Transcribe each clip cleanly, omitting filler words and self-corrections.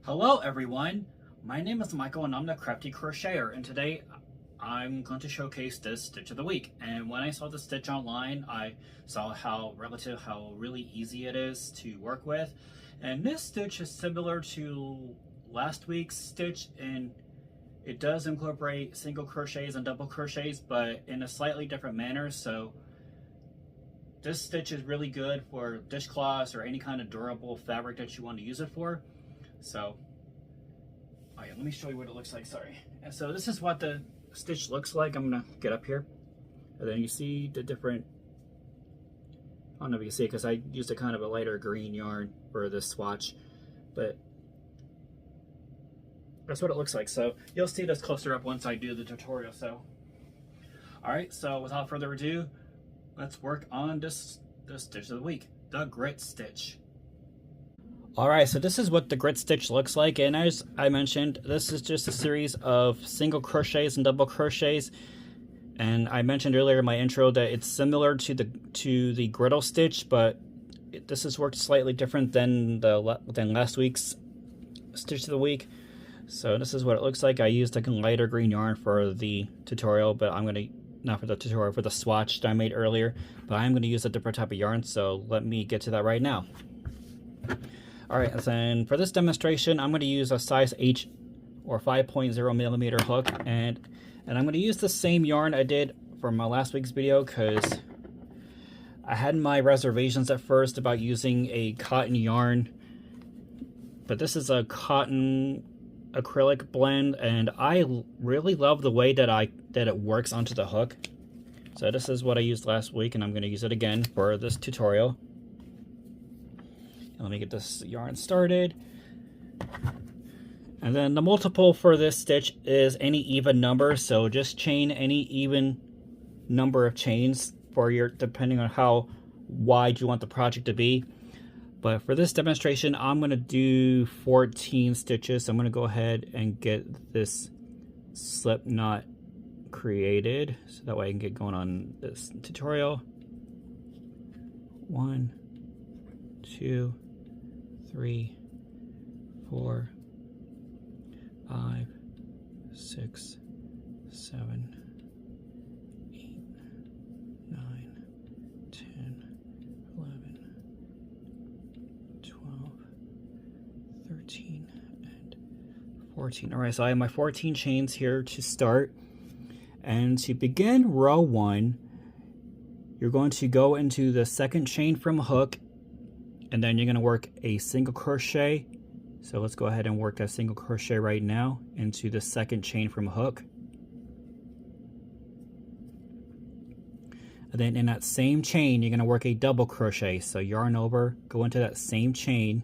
Hello everyone, my name is Michael and I'm the Crafty Crocheter, and today I'm going to showcase this stitch of the week. And when I saw the stitch online, I saw how really easy it is to work with. And this stitch is similar to last week's stitch, and it does incorporate single crochets and double crochets, but in a slightly different manner. So this stitch is really good for dishcloths or any kind of durable fabric that you want to use it for. So, oh yeah, let me show you what it looks like, sorry. And so this is what the stitch looks like. I'm gonna get up here. And then you see the different, I don't know if you can see it because I used a kind of a lighter green yarn for this swatch, but that's what it looks like. So you'll see this closer up once I do the tutorial. So, all right, so without further ado, let's work on this stitch of the week, the grit stitch. Alright, so this is what the grit stitch looks like, and as I mentioned, this is just a series of single crochets and double crochets. And I mentioned earlier in my intro that it's similar to the griddle stitch, but this has worked slightly different than last week's stitch of the week. So this is what it looks like. I used like a lighter green yarn for the tutorial, but I'm gonna not for the tutorial, for the swatch that I made earlier, but I'm gonna use a different type of yarn. So let me get to that right now. Alright, and then for this demonstration, I'm going to use a size H or 5.0 millimeter hook, and I'm going to use the same yarn I did for my last week's video because I had my reservations at first about using a cotton yarn, but this is a cotton acrylic blend, and I really love the way that it works onto the hook. So this is what I used last week, and I'm going to use it again for this tutorial. Let me get this yarn started. And then the multiple for this stitch is any even number, so just chain any even number of chains for your, depending on how wide you want the project to be. But for this demonstration, I'm going to do 14 stitches. So I'm going to go ahead and get this slip knot created, so that way I can get going on this tutorial. 1, 2, 3, 4, 5, 6, 7, 8, 9, 10, 11, 12, 13, and 14. All right, so I have my 14 chains here to start. And to begin row 1, you're going to go into the second chain from hook, and then you're going to work a single crochet. So let's go ahead and work a single crochet right now into the second chain from hook. And then in that same chain, you're going to work a double crochet. So yarn over, go into that same chain,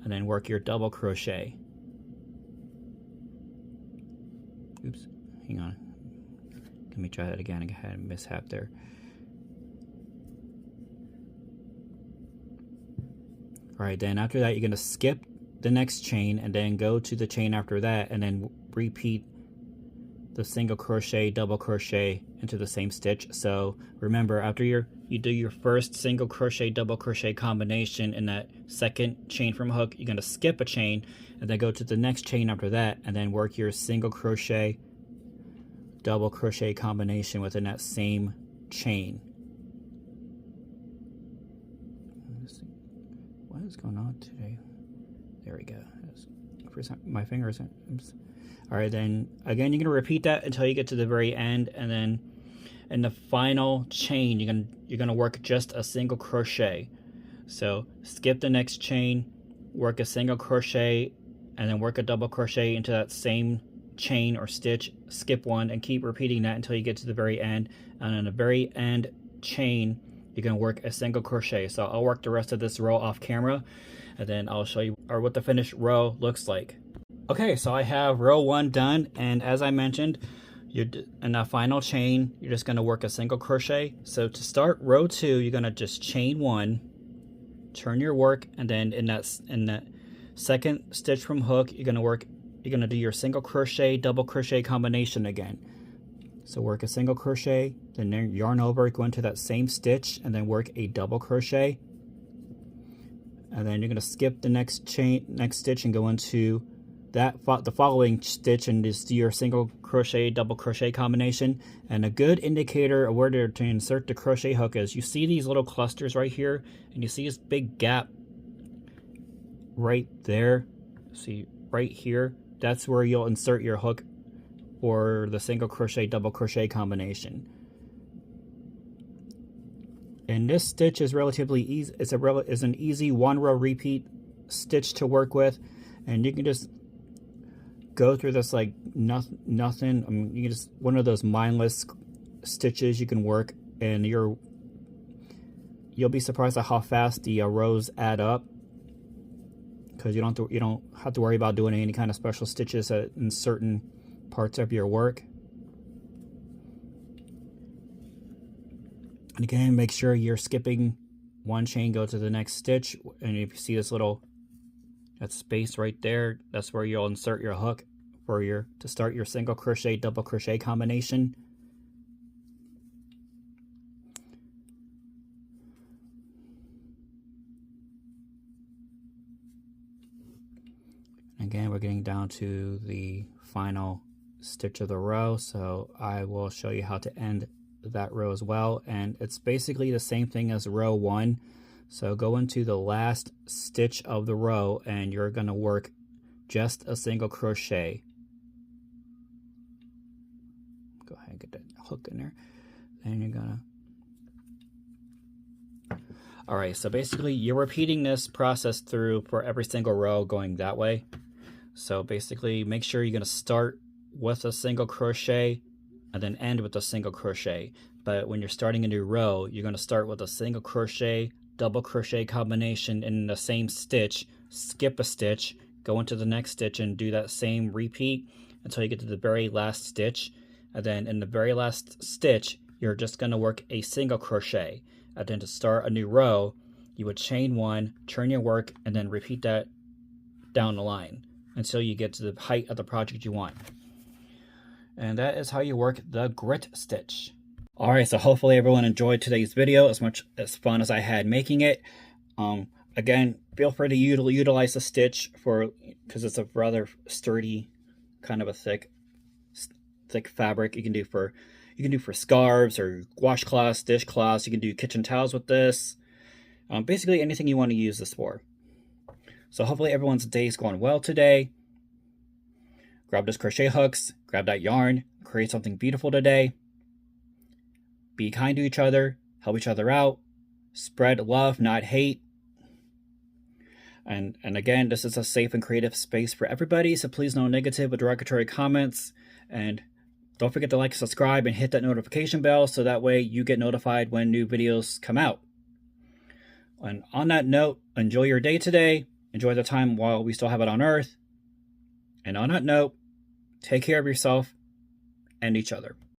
and then work your double crochet. Oops, hang on. Let me try that again. I had a mishap there. Alright, then after that, you're going to skip the next chain and then go to the chain after that, and then repeat the single crochet, double crochet into the same stitch. So remember, after you do your first single crochet, double crochet combination in that second chain from hook, you're going to skip a chain and then go to the next chain after that, and then work your single crochet, double crochet combination within that same chain. What is going on today? There we go. My fingers. All right, then again, you're gonna repeat that until you get to the very end, and then in the final chain, you're gonna work just a single crochet. So skip the next chain, work a single crochet, and then work a double crochet into that same chain or stitch. Skip one and keep repeating that until you get to the very end. And in the very end chain, you're going to work a single crochet. So I'll work the rest of this row off camera, and then I'll show you what the finished row looks like. Okay, so I have row 1 done, and as I mentioned, in that final chain, you're just going to work a single crochet. So to start row 2, you're going to just chain 1, turn your work, and then in that second stitch from hook, you're going to do your single crochet, double crochet combination again. So work a single crochet, then yarn over, go into that same stitch, and then work a double crochet. and then you're going to skip the next stitch and go into the following stitch and just do your single crochet double crochet combination. And a good indicator of where to insert the crochet hook is you see these little clusters right here, and you see this big gap right there. See right here, that's where you'll insert your hook or the single crochet double crochet combination. And this stitch is relatively easy. It's an easy 1-row repeat stitch to work with, and you can just go through this like nothing. I mean, you can just one of those mindless stitches you can work, and you'll be surprised at how fast the rows add up, because you don't have to worry about doing any kind of special stitches in certain parts of your work. And again, make sure you're skipping one chain, go to the next stitch, and if you see this little that space right there, that's where you'll insert your hook to start your single crochet double crochet combination. Again, we're getting down to the final stitch of the row, so I will show you how to end that row as well. And it's basically the same thing as row 1. So go into the last stitch of the row and you're going to work just a single crochet. Go ahead and get that hook in there. Then you're gonna alright, so basically you're repeating this process through for every single row going that way. So basically make sure you're going to start with a single crochet and then end with a single crochet. But when you're starting a new row, you're going to start with a single crochet double crochet combination in the same stitch, skip a stitch, go into the next stitch and do that same repeat until you get to the very last stitch. And then in the very last stitch, you're just going to work a single crochet. And then to start a new row, you would chain 1, turn your work, and then repeat that down the line until you get to the height of the project you want. And that is how you work the grit stitch. Alright, so hopefully everyone enjoyed today's video as much as fun as I had making it. Again, feel free to utilize the stitch because it's a rather sturdy, kind of a thick fabric. You can do for scarves or washcloths, dishcloths. You can do kitchen towels with this. Basically anything you want to use this for. So hopefully everyone's day is going well today. Grab those crochet hooks, grab that yarn, create something beautiful today. Be kind to each other, help each other out, spread love, not hate. And again, this is a safe and creative space for everybody, so please no negative or derogatory comments. And don't forget to like, subscribe, and hit that notification bell so that way you get notified when new videos come out. And on that note, enjoy your day today. Enjoy the time while we still have it on Earth. And on that note, take care of yourself and each other.